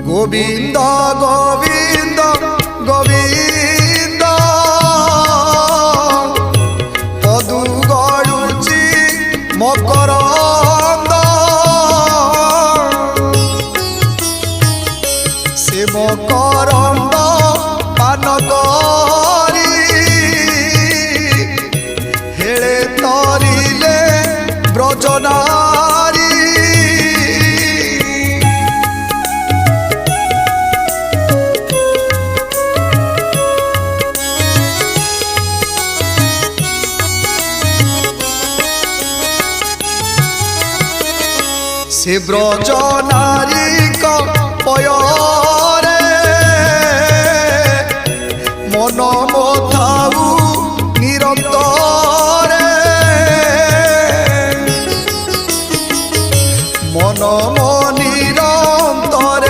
গোবিন্দ গোবিন্দ গোবিন্দ পদু গড়ুচি মকরন্দ সে মকরন্দ পান করি হেলে তরিলে ব্রজনারী से ब्रज नारी